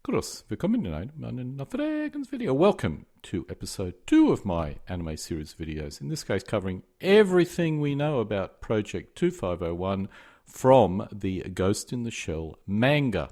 Grüß, willkommen in einem neuen video. Welcome to episode 2 of my anime series videos, in this case covering everything we know about Project 2501 from the Ghost in the Shell manga.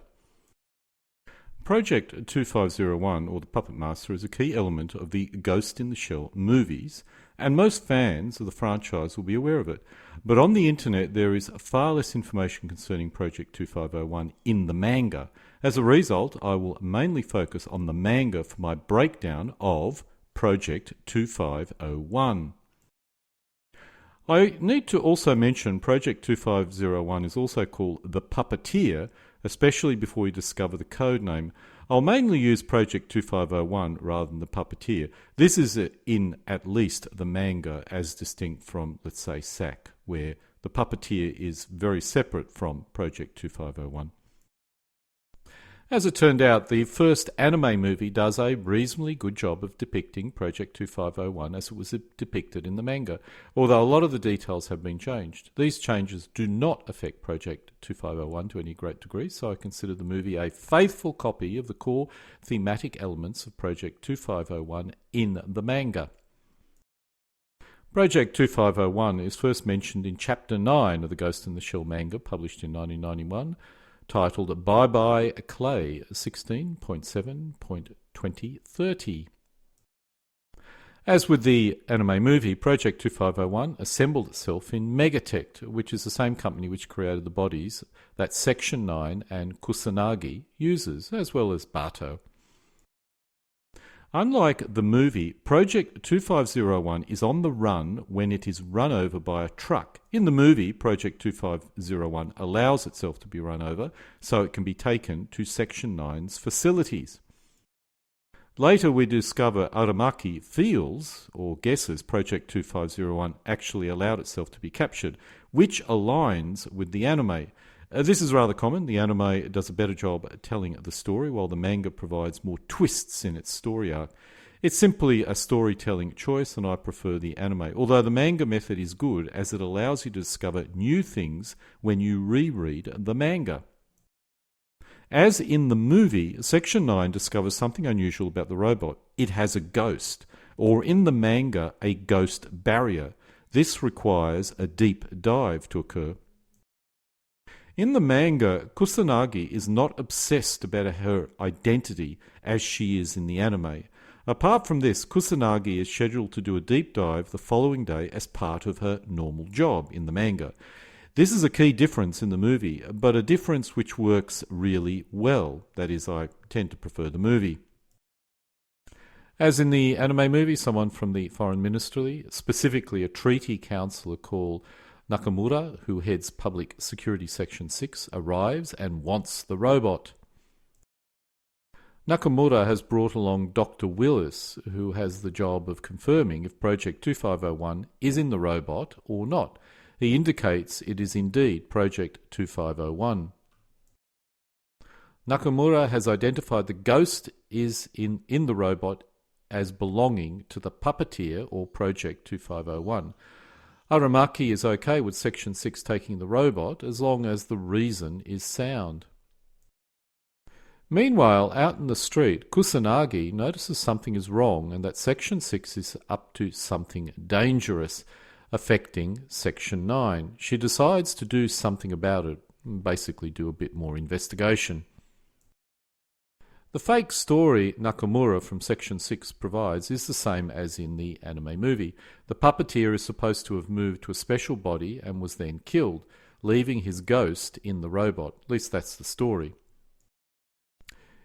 Project 2501, or the Puppet Master, is a key element of the Ghost in the Shell movies, and most fans of the franchise will be aware of it. But on the internet there is far less information concerning Project 2501 in the manga. As a result, I will mainly focus on the manga for my breakdown of Project 2501. I need to also mention Project 2501 is also called the Puppeteer, especially before you discover the code name. I'll mainly use Project 2501 rather than the Puppeteer. This is in at least the manga, as distinct from, let's say, SAC, where the Puppeteer is very separate from Project 2501. As it turned out, the first anime movie does a reasonably good job of depicting Project 2501 as it was depicted in the manga, although a lot of the details have been changed. These changes do not affect Project 2501 to any great degree, so I consider the movie a faithful copy of the core thematic elements of Project 2501 in the manga. Project 2501 is first mentioned in Chapter 9 of the Ghost in the Shell manga, published in 1991, titled Bye Bye Clay 16.7.2030. As with the anime movie, Project 2501 assembled itself in Megatech, which is the same company which created the bodies that Section 9 and Kusanagi uses, as well as Bato. Unlike the movie, Project 2501 is on the run when it is run over by a truck. In the movie, Project 2501 allows itself to be run over so it can be taken to Section 9's facilities. Later we discover Aramaki feels, or guesses, Project 2501 actually allowed itself to be captured, which aligns with the anime. This is rather common. The anime does a better job at telling the story, while the manga provides more twists in its story arc. It's simply a storytelling choice, and I prefer the anime, although the manga method is good as it allows you to discover new things when you reread the manga. As in the movie, Section 9 discovers something unusual about the robot. It has a ghost, or in the manga, a ghost barrier. This requires a deep dive to occur. In the manga, Kusanagi is not obsessed about her identity as she is in the anime. Apart from this, Kusanagi is scheduled to do a deep dive the following day as part of her normal job in the manga. This is a key difference in the movie, but a difference which works really well. That is, I tend to prefer the movie. As in the anime movie, someone from the Foreign Ministry, specifically a treaty councillor called Nakamura, who heads Public Security Section 6, arrives and wants the robot. Nakamura has brought along Dr. Willis, who has the job of confirming if Project 2501 is in the robot or not. He indicates it is indeed Project 2501. Nakamura has identified the ghost is in the robot as belonging to the Puppeteer or Project 2501. Aramaki is okay with Section 6 taking the robot as long as the reason is sound. Meanwhile, out in the street, Kusanagi notices something is wrong and that Section 6 is up to something dangerous affecting Section 9. She decides to do something about it, basically do a bit more investigation. The fake story Nakamura from Section 6 provides is the same as in the anime movie. The puppeteer is supposed to have moved to a special body and was then killed, leaving his ghost in the robot. At least that's the story.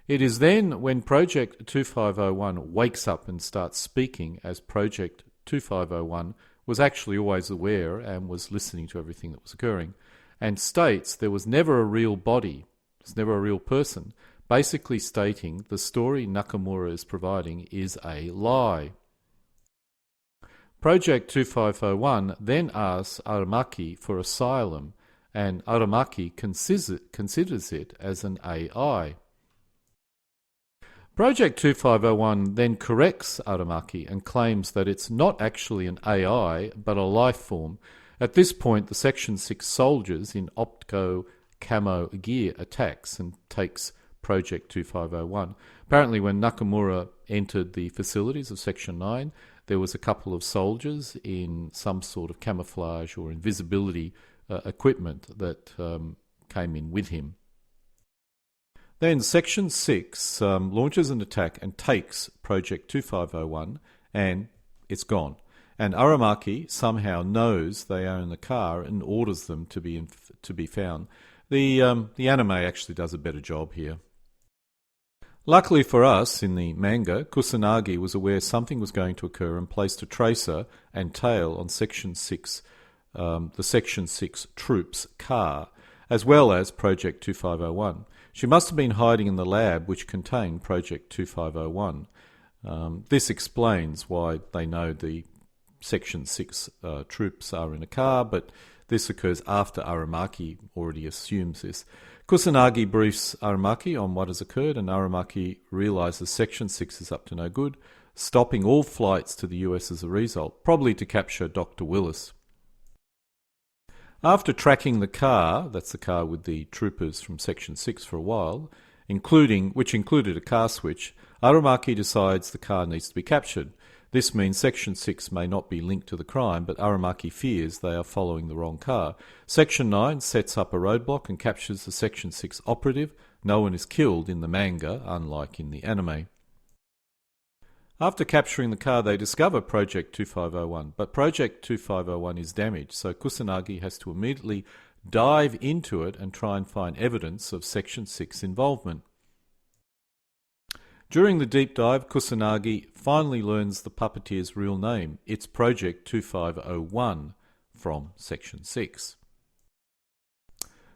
It is then when Project 2501 wakes up and starts speaking, as Project 2501 was actually always aware and was listening to everything that was occurring, and states there was never a real body, there's never a real person, basically stating the story Nakamura is providing is a lie. Project 2501 then asks Aramaki for asylum, and Aramaki considers it as an AI. Project 2501 then corrects Aramaki and claims that it's not actually an AI, but a life form. At this point, the Section 6 soldiers in Opto camo gear attacks and takes Project 2501. Apparently when Nakamura entered the facilities of Section 9, there was a couple of soldiers in some sort of camouflage or invisibility equipment that came in with him. Then Section 6 launches an attack and takes Project 2501, and it's gone. And Aramaki somehow knows they own the car and orders them to be found. The anime actually does a better job here. Luckily for us, in the manga, Kusanagi was aware something was going to occur and placed a tracer and tail on Section 6, the Section 6 troops' car, as well as Project 2501. She must have been hiding in the lab which contained Project 2501. This explains why they know the Section 6 troops are in a car, but this occurs after Aramaki already assumes this. Kusanagi briefs Aramaki on what has occurred, and Aramaki realises Section 6 is up to no good, stopping all flights to the US as a result, probably to capture Dr. Willis. After tracking the car, that's the car with the troopers from Section 6 for a while, which included a car switch, Aramaki decides the car needs to be captured. This means Section 6 may not be linked to the crime, but Aramaki fears they are following the wrong car. Section 9 sets up a roadblock and captures the Section 6 operative. No one is killed in the manga, unlike in the anime. After capturing the car, they discover Project 2501, but Project 2501 is damaged, so Kusanagi has to immediately dive into it and try and find evidence of Section 6 involvement. During the deep dive, Kusanagi finally learns the puppeteer's real name. It's Project 2501 from Section 6.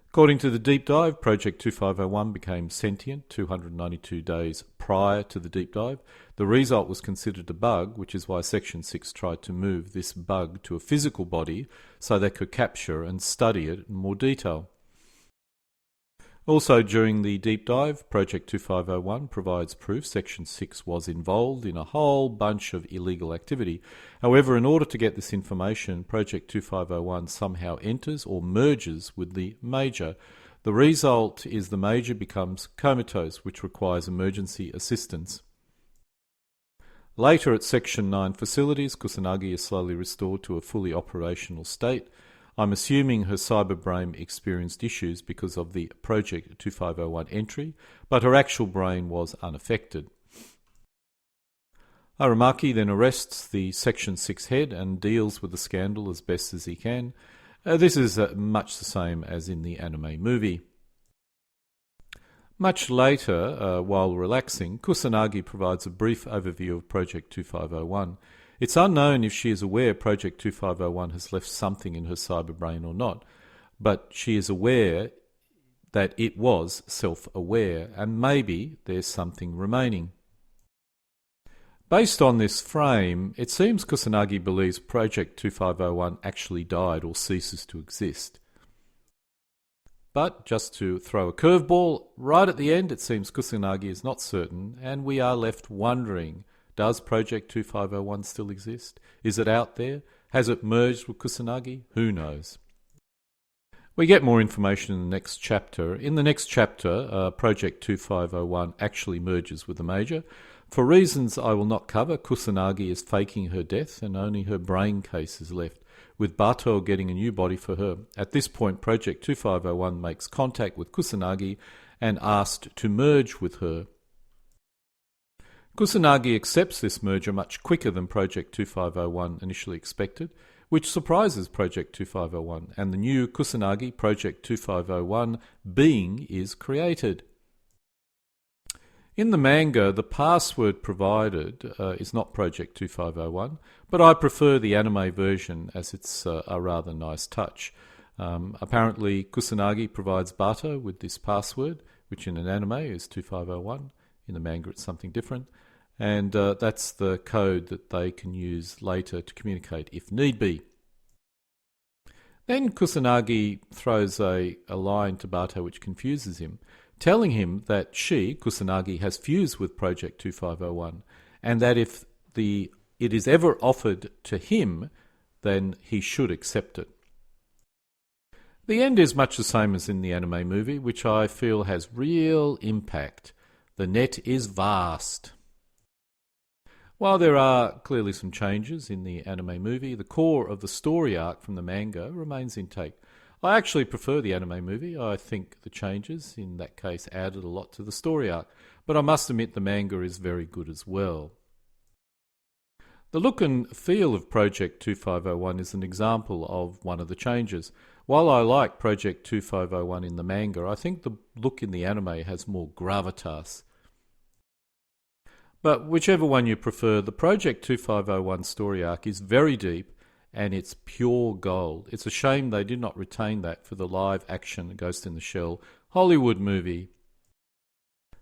According to the deep dive, Project 2501 became sentient 292 days prior to the deep dive. The result was considered a bug, which is why Section 6 tried to move this bug to a physical body so they could capture and study it in more detail. Also, during the deep dive, Project 2501 provides proof Section 6 was involved in a whole bunch of illegal activity. However, in order to get this information, Project 2501 somehow enters or merges with the Major. The result is the Major becomes comatose, which requires emergency assistance. Later at Section 9 facilities, Kusanagi is slowly restored to a fully operational state. I'm assuming her cyber brain experienced issues because of the Project 2501 entry, but her actual brain was unaffected. Aramaki then arrests the Section 6 head and deals with the scandal as best as he can. This is much the same as in the anime movie. Much later, while relaxing, Kusanagi provides a brief overview of Project 2501. It's unknown if she is aware Project 2501 has left something in her cyber brain or not, but she is aware that it was self-aware, and maybe there's something remaining. Based on this frame, it seems Kusanagi believes Project 2501 actually died or ceases to exist. But just to throw a curveball, right at the end it seems Kusanagi is not certain, and we are left wondering, does Project 2501 still exist? Is it out there? Has it merged with Kusanagi? Who knows? We get more information in the next chapter. In the next chapter, Project 2501 actually merges with the Major. For reasons I will not cover, Kusanagi is faking her death and only her brain case is left, with Bato getting a new body for her. At this point, Project 2501 makes contact with Kusanagi and asked to merge with her. Kusanagi accepts this merger much quicker than Project 2501 initially expected, which surprises Project 2501, and the new Kusanagi Project 2501 being is created. In the manga, the password provided is not Project 2501, but I prefer the anime version as it's a rather nice touch. Apparently, Kusanagi provides Bato with this password, which in an anime is 2501. In the manga, it's something different. And that's the code that they can use later to communicate if need be. Then Kusanagi throws a line to Bato which confuses him, telling him that she, Kusanagi, has fused with Project 2501, and that if it is ever offered to him, then he should accept it. The end is much the same as in the anime movie, which I feel has real impact. The net is vast. While there are clearly some changes in the anime movie, the core of the story arc from the manga remains intact. I actually prefer the anime movie. I think the changes, in that case, added a lot to the story arc. But I must admit the manga is very good as well. The look and feel of Project 2501 is an example of one of the changes. While I like Project 2501 in the manga, I think the look in the anime has more gravitas. But whichever one you prefer, the Project 2501 story arc is very deep and it's pure gold. It's a shame they did not retain that for the live-action Ghost in the Shell Hollywood movie.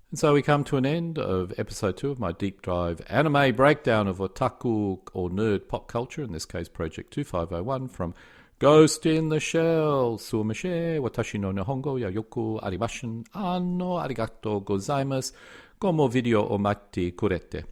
And so we come to an end of episode 2 of my deep dive anime breakdown of otaku or nerd pop culture, in this case Project 2501 from Ghost in the Shell. Sumishe, watashi no nihongo ya yoku arimashin. Arigatou gozaimasu. Como video o matti kurete.